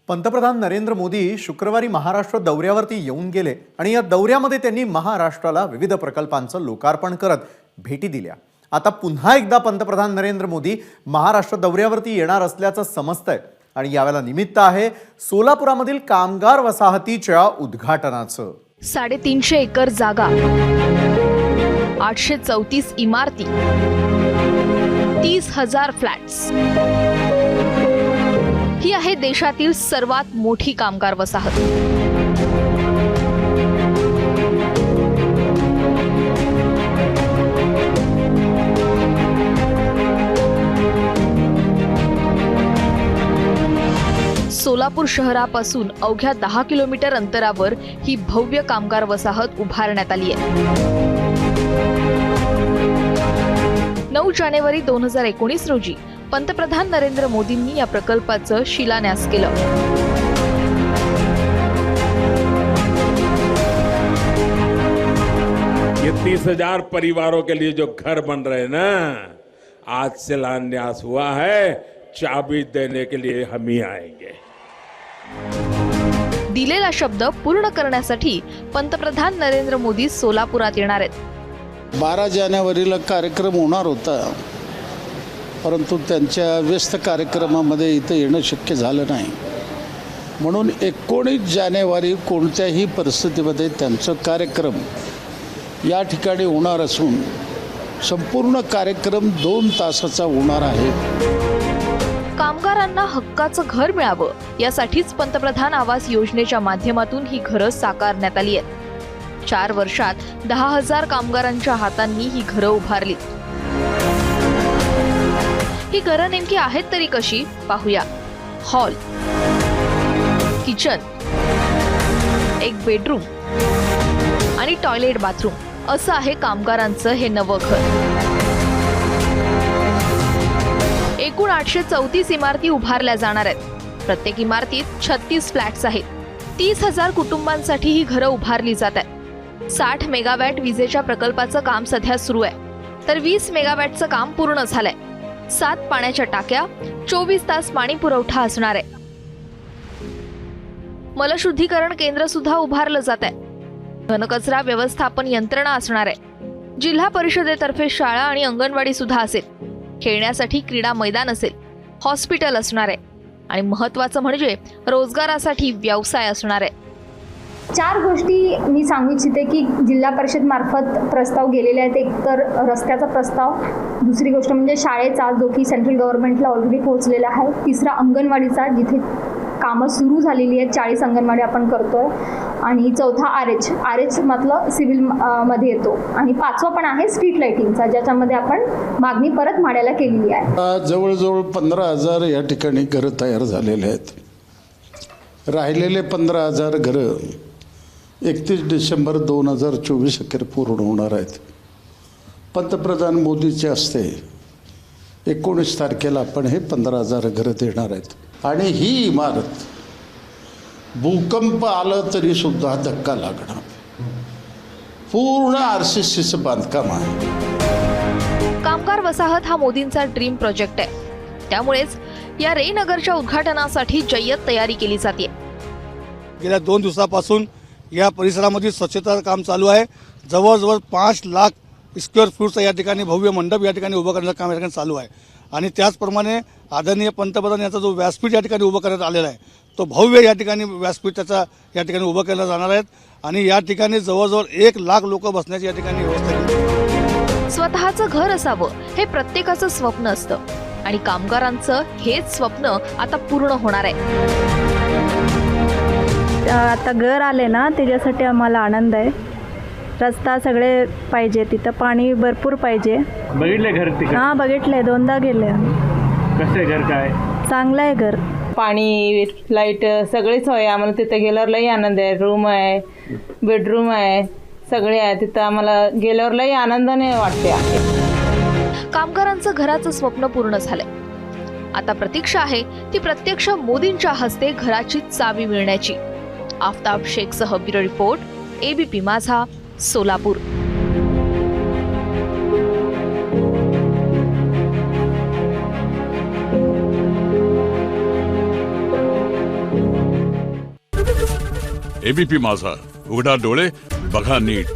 पंतप्रधान नरेंद्र मोदी शुक्रवारी महाराष्ट्र दौऱ्यावरती येऊन गेले आणि या दौऱ्यामध्ये त्यांनी महाराष्ट्राला विविध प्रकल्पांचं लोकार्पण करत भेटी दिल्या। आता पुन्हा एकदा पंतप्रधान नरेंद्र मोदी महाराष्ट्र दौऱ्यावरती येणार असल्याचं समजतंय आणि यावेळेला निमित्त आहे सोलापुरामधील कामगार वसाहतीच्या उद्घाटनाचं। 350 एकर जागा, 834 इमारती, 30,000 फ्लॅट्स, ही आहे देशातील सर्वात मोठी कामगार वसाहत। सोलापूर शहरापासून अवघ्या 10 किलोमीटर अंतरावर ही भव्य कामगार वसाहत उभारण्यात आली आहे। 9 जानेवारी 2019 रोजी पंतप्रधान नरेंद्र मोदींनी या प्रकल्पाचं शिलान्यास केलं। ये 30,000 परिवारों के लिए जो घर बन रहे हैं ना, आज शिलान्यास हुआ है, चाबी देने के लिए हम ही आएंगे। दिलेला शब्द पूर्ण करण्यासाठी पंतप्रधान नरेंद्र मोदी सोलापुरात येणार आहेत। 12 जानेवारीला कार्यक्रम होणार होता, परंतु त्यांच्या व्यस्त कार्यक्रमामध्ये इथं येणं शक्य झालं नाही, म्हणून 19 जानेवारी कोणत्याही परिस्थितीमध्ये त्यांचा कार्यक्रम या ठिकाणी होणार असून संपूर्ण कार्यक्रम 2 तासाचा होणार आहे। कामगारांना हक्काचं घर मिळावं यासाठीच पंतप्रधान आवास योजनेच्या माध्यमातून ही घरं साकारण्यात आली आहेत। 4 वर्षात 10,000 कामगारांच्या हातांनी ही घरं उभारलीत। ही घरं नेमकी आहेत तरी कशी पाहूया। हॉल, किचन, एक बेडरूम आणि टॉयलेट बाथरूम असं आहे कामगारांचं हे नवं घर। एकूण 834 इमारती उभारल्या जाणार आहेत। प्रत्येक इमारतीत 36 फ्लॅट्स आहेत। 30,000 कुटुंबांसाठी ही घरं उभारली जात आहेत। 60 मेगावॅट विजेच्या प्रकल्पाचं काम सध्या सुरू आहे, तर 20 मेगावॅटचं काम पूर्ण झालंय। 7 पाण्याच्या टाक्या, 24 तास पाणी पुरवठा असणार आहे। मलशुद्धीकरण केंद्र सुद्धा उभारलं जात आहे। घनकचरा व्यवस्थापन यंत्रणा असणार आहे। जिल्हा परिषदेतर्फे शाळा आणि अंगणवाडी सुद्धा असेल। खेळण्यासाठी क्रीडा मैदान असेल, हॉस्पिटल असणार आहे आणि महत्त्वाचं म्हणजे रोजगारासाठी व्यवसाय असणार आहे। 4 गोष्टी मी सांगू इच्छिते की जिल्हा परिषद मार्फत प्रस्ताव गेलेले आहेत। एक तर रस्त्याचा प्रस्ताव, दुसरी गोष्ट म्हणजे शाळेचा जो की सेंट्रल गव्हर्नमेंटला ऑलरेडी पोहोचलेला आहे, तिसरा अंगणवाडीचा जिथे कामं सुरू झालेली आहेत, 40 अंगणवाडी आपण करतोय, आणि चौथा RH मतलब सिव्हिल मध्ये येतो, आणि 5वा पण आहे स्ट्रीट लाइटिंगचा, ज्याच्यामध्ये आपण मागणी परत माड्याला केलेली आहे। जवळजवळ 15,000 या ठिकाणी घरं तयार झालेले आहेत। राहिलेले 15,000 घरं 31 डिसेंबर 2024 अखेर पूर्ण होणार आहेत। पंतप्रधान मोदीचे हस्ते 19 तारखेला आपण हे 15,000 घरं देणार आहेत। आणि ही इमारत भूकंप आलं तरी सुद्धा धक्का लागणार, पूर्ण RCCचं बांधकाम आहे। कामगार वसाहत हा मोदींचा ड्रीम प्रोजेक्ट आहे, त्यामुळेच या रेनगरच्या उद्घाटनासाठी जय्यत तयारी केली जाते। गेल्या 2 दिवसापासून या परिसरामध्ये स्वच्छता काम चालू आहे। जवळजवळ 5 लाख स्क्वेअर फूटचा या ठिकाणी भव्य मंडप या ठिकाणी उभं करण्याचं काम या ठिकाणी चालू आहे। आणि त्याचप्रमाणे आदरणीय पंतप्रधान यांचा जो व्यासपीठ या ठिकाणी उभं करण्यात आलेला आहे, तो भव्य या ठिकाणी व्यासपीठ त्याचा या ठिकाणी उभं केलं जाणार आहेत। आणि या ठिकाणी जवळजवळ 1 लाख लोक बसण्याची या ठिकाणी व्यवस्था केली। स्वतःचं घर असावं हे प्रत्येकाचं स्वप्न असतं आणि कामगारांचं हेच स्वप्न आता पूर्ण होणार आहे। आता घर आले ना, त्याच्यासाठी आम्हाला आनंद आहे। रस्ता सगळे पाहिजे, तिथं पाणी भरपूर पाहिजे। बघितले घर तिकडे? हां बघितले, 2दा गेले। कसं घर काय? चांगलं आहे घर, पाणी, लाईट सगळीच सोय आम्हाला तिथं गेल्यावर लई आनंद आहे। रूम आहे, बेडरूम आहे, सगळे आहे तिथं। आम्हाला गेल्यावर लई आनंदाने वाटते। कामगारांचं घराचं स्वप्न पूर्ण झालंय। आता प्रतीक्षा आहे ती प्रत्यक्ष मोदींच्या हस्ते घराची चावी मिळण्याची। आफताब शेखसह ब्युरो रिपोर्ट, ABP माझा, सोलापूर। एबीपी माझा, उघडा डोळे बघा नीट.